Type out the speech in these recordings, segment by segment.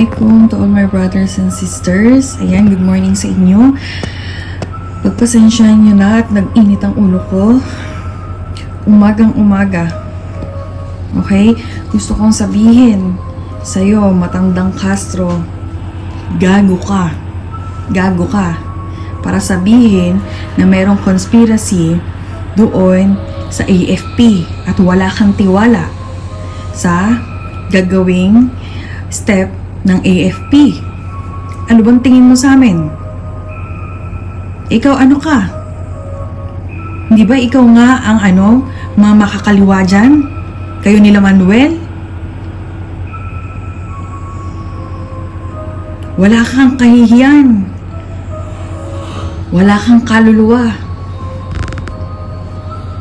Assalamualaikum to all my brothers and sisters. Ayan, good morning sa inyo. Pagpasensyahan nyo na at nag-init ang ulo ko. Umagang umaga. Okay? Gusto kong sabihin sa'yo, matandang Castro, gago ka. Gago ka. Para sabihin na merong conspiracy doon sa AFP at wala kang tiwala sa gagawing step ng AFP. Ano bang tingin mo sa amin? Ikaw ano ka? Hindi ba ikaw nga ang mga makakaliwa dyan? Kayo nila Manuel? Wala kang kahihiyan. Wala kang kaluluwa.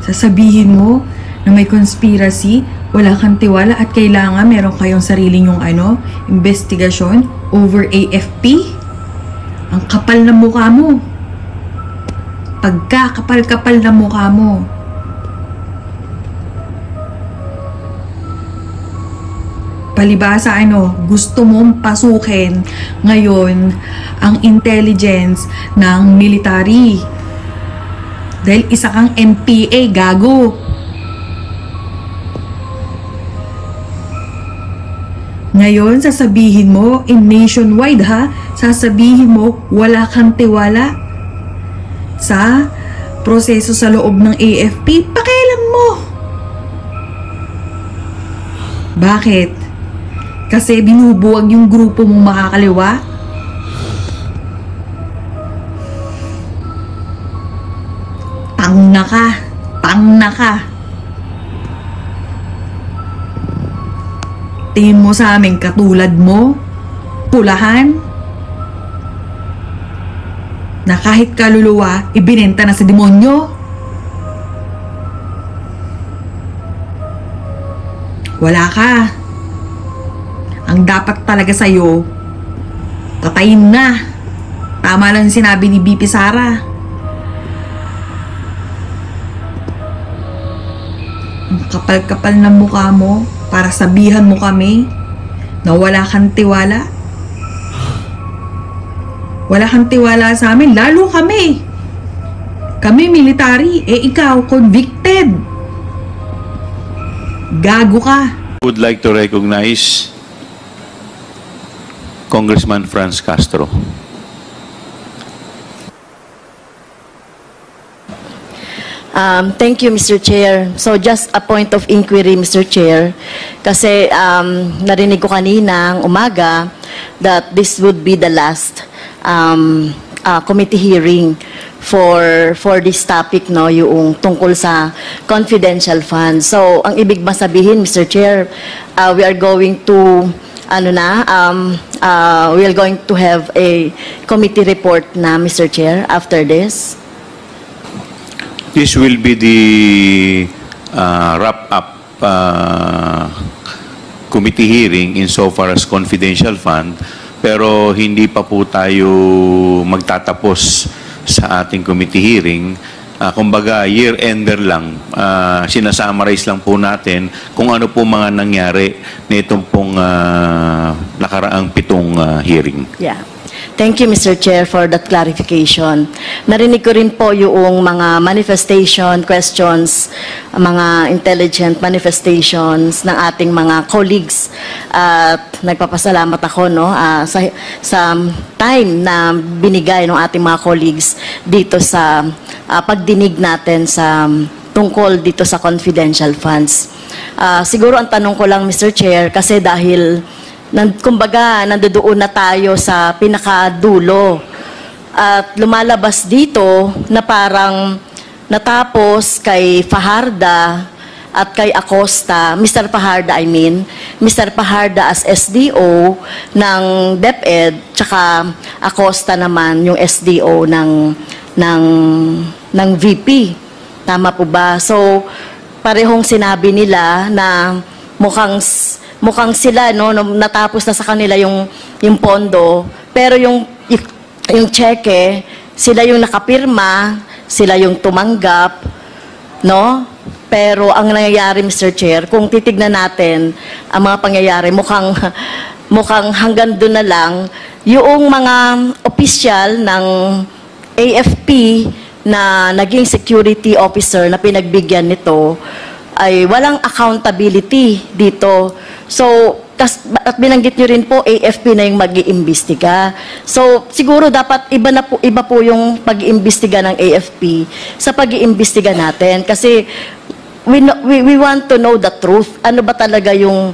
Sasabihin mo na may conspiracy, wala kang tiwala at kailangan meron kayong sariling investigasyon over AFP? Ang kapal na mukha mo. Pagkakapal-kapal na mukha mo. Palibasa gusto mong pasukin ngayon ang intelligence ng military. Dahil isa kang NPA, gago. Ngayon, sasabihin mo, nationwide sasabihin mo, wala kang tiwala sa proseso sa loob ng AFP, pakialam mo. Bakit? Kasi binubuwag yung grupo mong makakaliwa? Tangna ka. Tangna ka. Tingin mo sa amin katulad mo? Pulahan? Na kahit kaluluwa, ibinenta na sa demonyo? Wala ka. Ang dapat talaga sa'yo, patayin na. Tama lang sinabi ni BP Sara. Ang kapal-kapal ng mukha mo para sabihan mo kami na wala kang tiwala. Wala kang tiwala sa amin, lalo kami. Kami military, ikaw convicted. Gago ka. Would like to recognize Congressman Franz Castro. Thank you, Mr. Chair. So just a point of inquiry, Mr. Chair, kasi narinig ko kaninang umaga that this would be the last committee hearing for this topic, yung tungkol sa confidential funds. So ang ibig ba sabihin, Mr. Chair, we are going to we are going to have a committee report na, Mr. Chair, after this? This will be the wrap-up committee hearing insofar as confidential fund, pero hindi pa po tayo magtatapos sa ating committee hearing. Kumbaga, year-ender lang. Sinasummarize lang po natin kung ano po mga nangyari nitong pong nakaraang 7 hearing. Yeah. Thank you, Mr. Chair, for that clarification. Narinig ko rin po yung mga manifestation, questions, mga intelligent manifestations ng ating mga colleagues. At nagpapasalamat ako sa time na binigay ng ating mga colleagues dito sa pagdinig natin sa tungkol dito sa confidential funds. Siguro ang tanong ko lang, Mr. Chair, kasi dahil kumbaga, nandoon na tayo sa pinakadulo. At lumalabas dito na parang natapos kay Fajarda at kay Acosta, Mr. Fajarda Mr. Fajarda as SDO ng DepEd, tsaka Acosta naman yung SDO ng VP. Tama po ba? So, parehong sinabi nila na mukhang sila natapos na sa kanila yung pondo, pero yung cheque, sila yung nakapirma, sila yung tumanggap, Pero ang nangyayari, Mr. Chair, kung titignan natin ang mga pangyayari, mukhang mukhang hanggang doon na lang, yung mga opisyal ng AFP na naging security officer na pinagbigyan nito ay walang accountability dito. So, at binanggit nyo rin po, AFP na yung mag-iimbestiga. So, siguro dapat iba po yung pag-iimbestiga ng AFP sa pag-iimbestiga natin. Kasi we want to know the truth. Ano ba talaga yung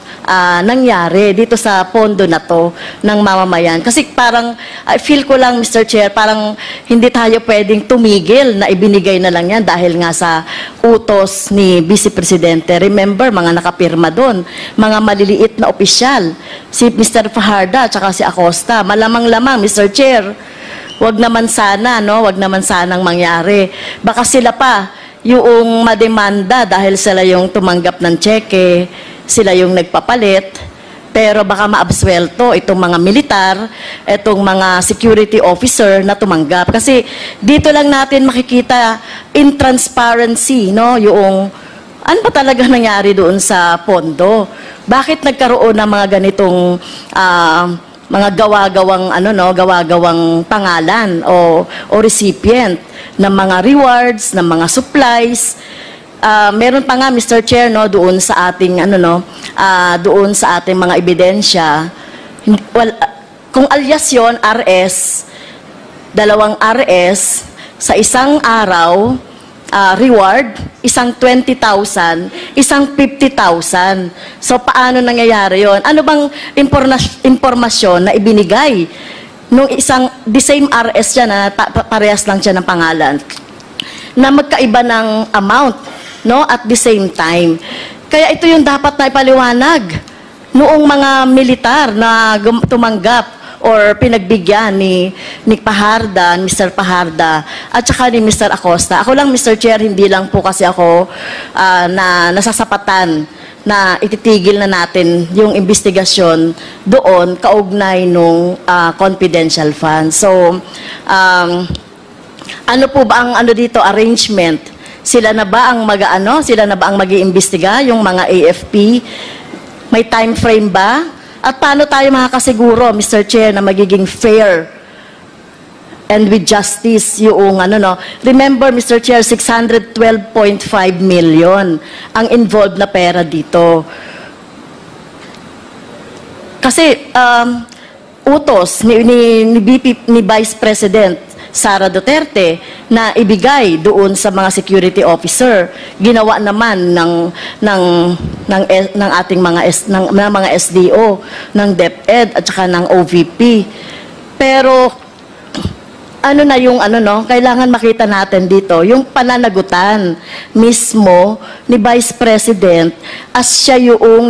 nangyari dito sa pondo na to ng mamamayan? Kasi parang, I feel ko lang, Mr. Chair, parang hindi tayo pwedeng tumigil na ibinigay na lang yan dahil nga sa utos ni Vice Presidente. Remember, mga nakapirma doon, mga maliliit na opisyal, si Mr. Fajarda at si Acosta. Malamang-lamang, Mr. Chair, wag naman sana, no? Wag naman sanang mangyari. Baka sila pa, yung mademanda dahil sila yung tumanggap ng tseke, sila yung nagpapalit, pero baka maabswelto itong mga militar, itong mga security officer na tumanggap. Kasi dito lang natin makikita in transparency, no, yung ano ba talaga nangyari doon sa pondo? Bakit nagkaroon ng mga ganitong mga gawa-gawang pangalan o recipient ng mga rewards, ng mga supplies. Meron pa nga, Mr. Chair, no, doon sa ating doon sa ating mga ebidensya. Kung alias yun, RS, 2 RS sa isang araw, reward, isang 20,000, isang 50,000. So, paano nangyayari yon? Ano bang impormasyon na ibinigay nung the same RS siya na parehas lang siya ng pangalan, na magkaiba ng amount, no, at the same time. Kaya ito yung dapat na ipaliwanag noong mga militar na tumanggap or pinagbigyan ni Fajarda, Mr. Fajarda, at saka ni Mr. Acosta. Ako lang, Mr. Chair, hindi lang po kasi ako na nasasapatan na ititigil na natin yung investigasyon doon kaugnay nung confidential fund. So, ano po ba ang dito arrangement? Sila na ba ang sila na ba ang mag-iimbestiga, yung mga AFP? May time frame ba? At paano tayo makakasiguro, Mr. Chair, na magiging fair and with justice yung Remember, Mr. Chair, 612.5 million ang involved na pera dito. Kasi utos ni Vice President Sara Duterte na ibigay doon sa mga security officer, ginawa naman ng ating mga SDO, ng DepEd at saka ng OVP. Pero kailangan makita natin dito yung pananagutan mismo ni Vice President as siya yung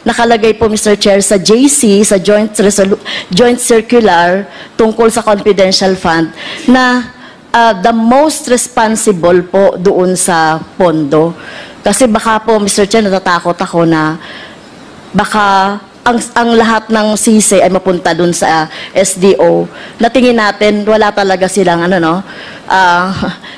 nakalagay po, Mr. Chair, sa JC, sa Joint Circular tungkol sa confidential fund na the most responsible po doon sa pondo. Kasi baka po, Mr. Chair, natatakot ako na baka ang lahat ng sisi ay mapunta dun sa SDO. Natingin natin, wala talaga silang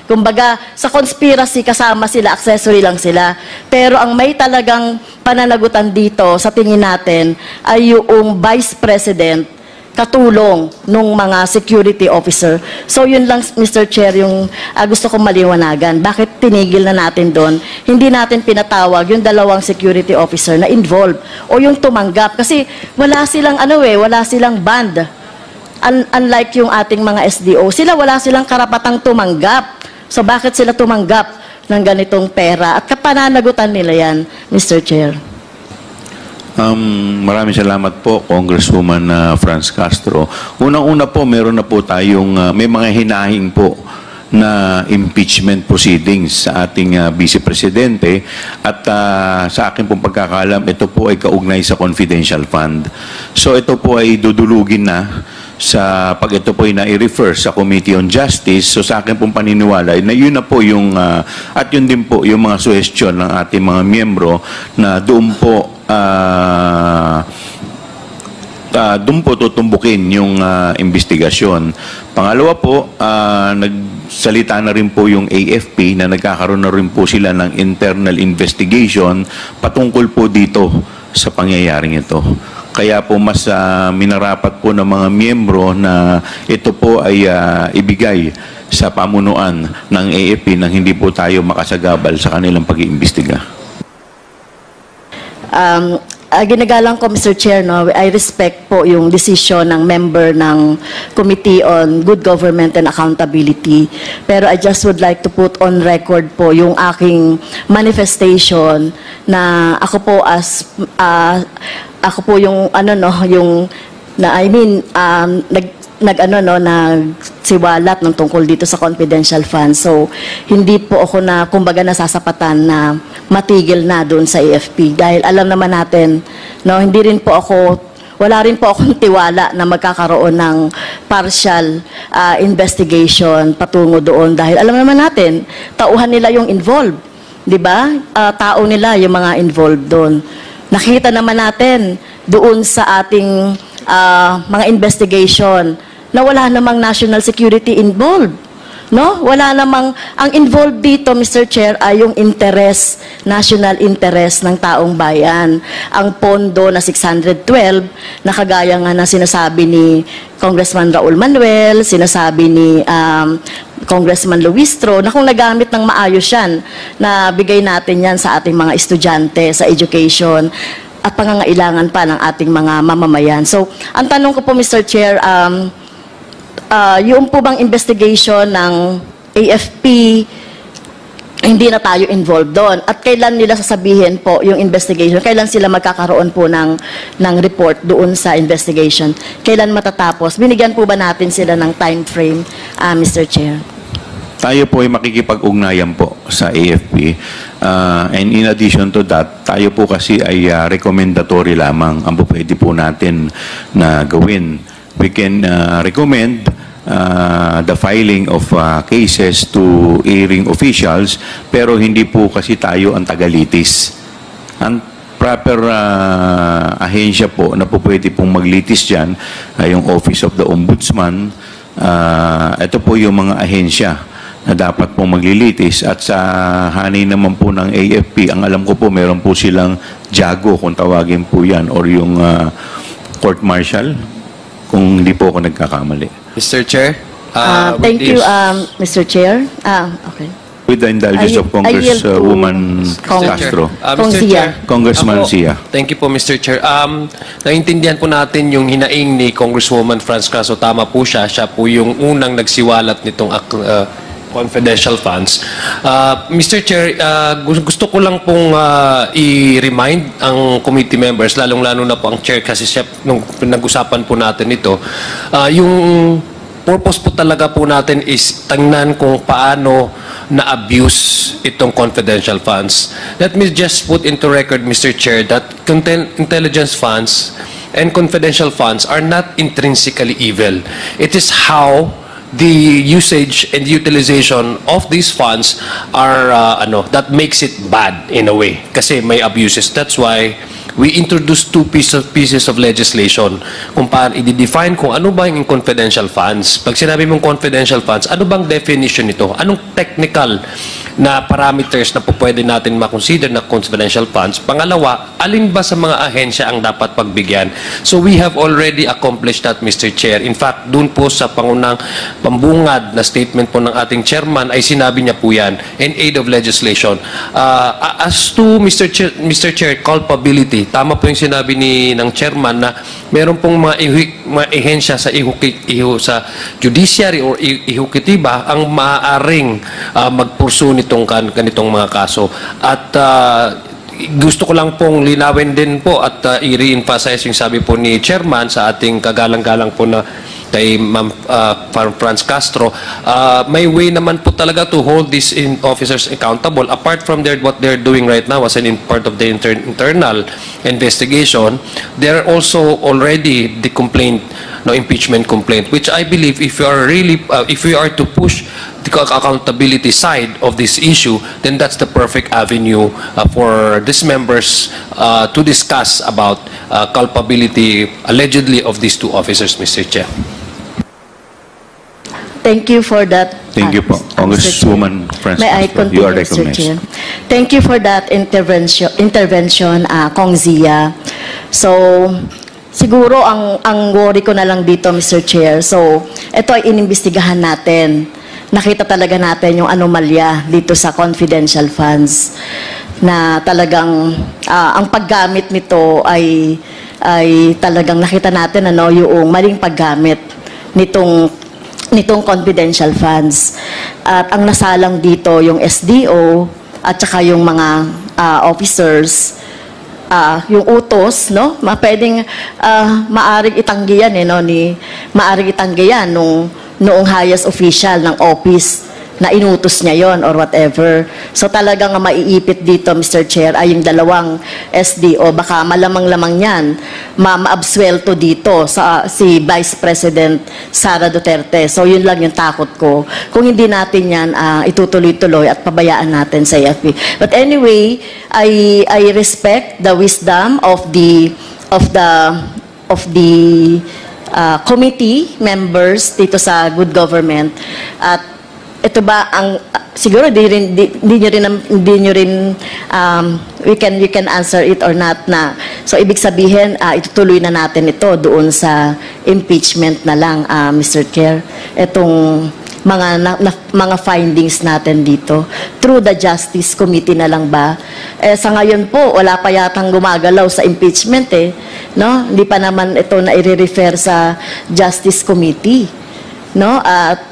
kumbaga, sa conspiracy kasama sila, accessory lang sila. Pero ang may talagang pananagutan dito, sa tingin natin, ay yung Vice President, katulong nung mga security officer. So yun lang, Mr. Chair, yung gusto kong maliwanagan. Bakit tinigil na natin doon? Hindi natin pinatawag yung 2 security officer na involved o yung tumanggap. Kasi wala silang wala silang band. Unlike yung ating mga SDO, wala silang karapatang tumanggap. So bakit sila tumanggap ng ganitong pera? At kapananagutan nila yan, Mr. Chair. Maraming salamat po, Congresswoman Franz Castro. Unang-una po, meron na po tayong, may mga hinahing po na impeachment proceedings sa ating Vice Presidente at sa akin pong pagkakalam, ito po ay kaugnay sa confidential fund. So ito po ay dudulugin na pag ito po ay na-refer sa Committee on Justice. So sa akin pong paniniwala, na yun na po yung, at yun din po yung mga suggestion ng ating mga miyembro na doon po tutumbukin yung investigasyon. Pangalawa po, nagsalita na rin po yung AFP na nagkakaroon na rin po sila ng internal investigation patungkol po dito sa pangyayaring ito. Kaya po mas minarapat po ng mga miyembro na ito po ay ibigay sa pamunuan ng AFP nang hindi po tayo makasagabal sa kanilang pag-iimbestiga. Ginagalang ko, Mr. Chair, no, I respect po yung decision ng member ng Committee on Good Government and Accountability. Pero I just would like to put on record po yung aking manifestation na ako po ako po yung nagsiwalat ng tungkol dito sa confidential funds. So, hindi po ako kumbaga nasasapatan na matigil na doon sa AFP. Dahil alam naman natin, no, wala rin po akong tiwala na magkakaroon ng partial investigation patungo doon. Dahil alam naman natin, tauhan nila yung involved. Di ba? Tao nila yung mga involved doon. Nakita naman natin doon sa ating mga investigation na wala namang national security involved. No? Wala namang, ang involved dito, Mr. Chair, ay yung interest, national interest ng taong bayan. Ang pondo na 612, na kagaya nga na sinasabi ni Congressman Raul Manuel, sinasabi ni Congressman Luistro, na kung nagamit ng maayos yan, na bigay natin yan sa ating mga estudyante, sa education, at pangangailangan pa ng ating mga mamamayan. So, ang tanong ko po, Mr. Chair, yung po bang investigation ng AFP, hindi na tayo involved doon? At kailan nila sasabihin po yung investigation? Kailan sila magkakaroon po ng report doon sa investigation? Kailan matatapos? Binigyan po ba natin sila ng time frame, Mr. Chair? Tayo po ay makikipag-ugnayan po sa AFP. And in addition to that, tayo po kasi ay recommendatory lamang ang pwede po natin na gawin. We can recommend the filing of cases to hearing officials, pero hindi po kasi tayo ang tagalitis. Ang proper ahensya po na po pwede pong maglitis dyan ay yung Office of the Ombudsman. Ito po yung mga ahensya na dapat pong maglilitis, at sa hanay naman po ng AFP, ang alam ko po meron po silang JAGO kung tawagin po yan, or yung court martial, kung hindi po ako nagkakamali. Mr. Chair? Thank you, Mr. Chair. Okay. With the indulgence of Congresswoman Castro. Mr. Chair, Congressman Sia. Thank you po, Mr. Chair. Naintindihan po natin yung hinaing ni Congresswoman Franz Castro. Tama po siya. Siya po yung unang nagsiwalat nitong confidential funds. Mr. Chair, gusto ko lang pong i-remind ang committee members, lalong-lalo na po ang chair kasi siya, nung pinag-usapan po natin ito, yung purpose po talaga po natin is tingnan kung paano na-abuse itong confidential funds. Let me just put into record, Mr. Chair, that intelligence funds and confidential funds are not intrinsically evil. It is how the usage and utilization of these funds are that makes it bad in a way kasi may abuses. That's why we introduced two pieces of legislation kung paano i-define kung ano ba yung confidential funds. Pag sinabi mong confidential funds, ano bang definition nito? Anong technical na parameters na po pwede natin makonsider na confidential funds? Pangalawa, alin ba sa mga ahensya ang dapat pagbigyan? So we have already accomplished that, Mr. Chair. In fact, dun po sa pangunang pambungad na statement po ng ating chairman ay sinabi niya po yan in aid of legislation. As to Mr. Chair, culpability, tama po yung sinabi ng chairman na meron pong mga ehensya sa sa judiciary or ehekutiba ang maaaring magpursu nitong ganitong mga kaso. At gusto ko lang pong linawin din po at i-re-emphasize yung sabi po ni chairman sa ating kagalang-galang po na kay Ma'am Franz Castro, may way naman po talaga to hold these officers accountable. Apart from what they're doing right now as part of the internal investigation, they're also already the impeachment complaint, which I believe if we are to push the accountability side of this issue, then that's the perfect avenue for these members to discuss about culpability allegedly of these two officers, Mr. Chair. Thank you for that. Thank you po. Congresswoman Franz May I Castro, continue, you are Mr. recognized. Chair? Thank you for that intervention, Kong Zia. So, siguro ang worry ko na lang dito, Mr. Chair. So, ito ay inimbestigahan natin. Nakita talaga natin yung anomalya dito sa confidential funds na talagang ang paggamit nito ay talagang nakita natin yung maling paggamit nitong confidential funds. At ang nasalang dito yung SDO at saka yung mga officers, yung utos, no? Pwedeng maaring itanggihan maaring itanggihan noong highest official ng office na inutos niya yon or whatever. So talagang maiipit dito, Mr. Chair, ay yung dalawang SDO. Baka malamang-lamang yan, ma-absuelto dito si Vice President Sara Duterte. So yun lang yung takot ko. Kung hindi natin yan itutuloy-tuloy at pabayaan natin sa AFP. But anyway, I respect the wisdom of the committee members dito sa Good Government. At ito ba siguro hindi nyo rin we can answer it or not na. So ibig sabihin itutuloy na natin ito doon sa impeachment na lang, Mr. Chair. Itong mga findings natin dito through the Justice Committee na lang ba? Sa ngayon po wala pa yatang gumagalaw sa impeachment no? Hindi pa naman ito na i-refer sa Justice Committee, no? At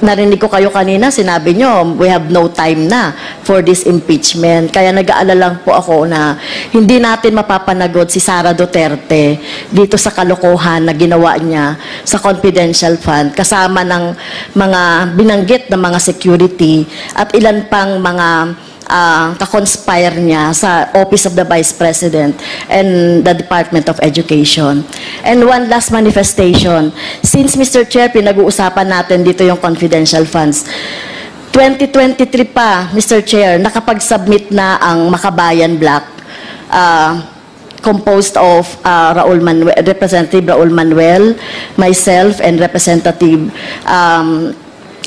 narinig ko kayo kanina, sinabi nyo, we have no time na for this impeachment. Kaya nag-aalala lang po ako na hindi natin mapapanagot si Sara Duterte dito sa kalokohan na ginawa niya sa confidential fund, kasama ng mga binanggit na mga security at ilan pang mga kakonspire niya sa Office of the Vice President and the Department of Education. And one last manifestation. Since, Mr. Chair, pinag-uusapan natin dito yung confidential funds, 2023 pa, Mr. Chair, nakapag-submit na ang Makabayan Block, composed of Representative Raul Manuel, myself, and Representative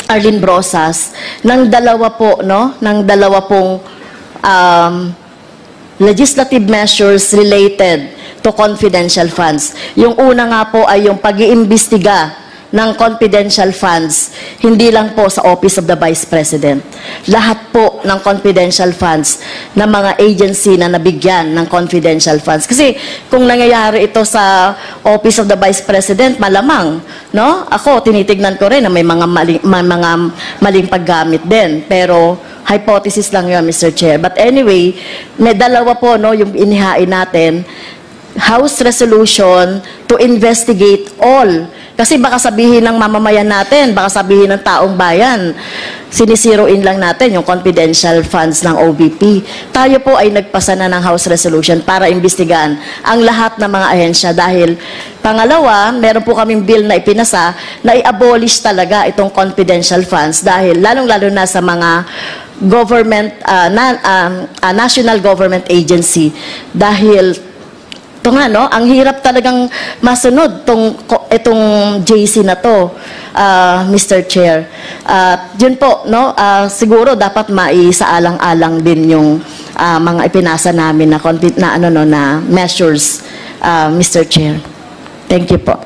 Arlene Brosas, ng dalawa pong legislative measures related to confidential funds. Yung una nga po ay yung pag-iimbestiga ng confidential funds, hindi lang po sa Office of the Vice President. Lahat po ng confidential funds ng mga agency na nabigyan ng confidential funds. Kasi kung nangyayari ito sa Office of the Vice President, malamang, no? Ako, tinitignan ko rin na may mga maling paggamit din. Pero hypothesis lang yun, Mr. Chair. But anyway, may dalawa po, no, yung inihain natin, House resolution to investigate all. Kasi baka sabihin ng mamamayan natin, baka sabihin ng taong bayan, sinisiroin lang natin yung confidential funds ng OVP. Tayo po ay nagpasa na ng House resolution para imbestigahan ang lahat ng mga ahensya dahil pangalawa, meron po kaming bill na ipinasa na i-abolish talaga itong confidential funds dahil lalong-lalo na sa mga government, national government agency dahil ito nga, no? Ang hirap talagang masunod itong JC na to, Mr. Chair. Yun po, no? Siguro dapat maisaalang-alang din yung mga ipinasa namin na measures, Mr. Chair. Thank you po.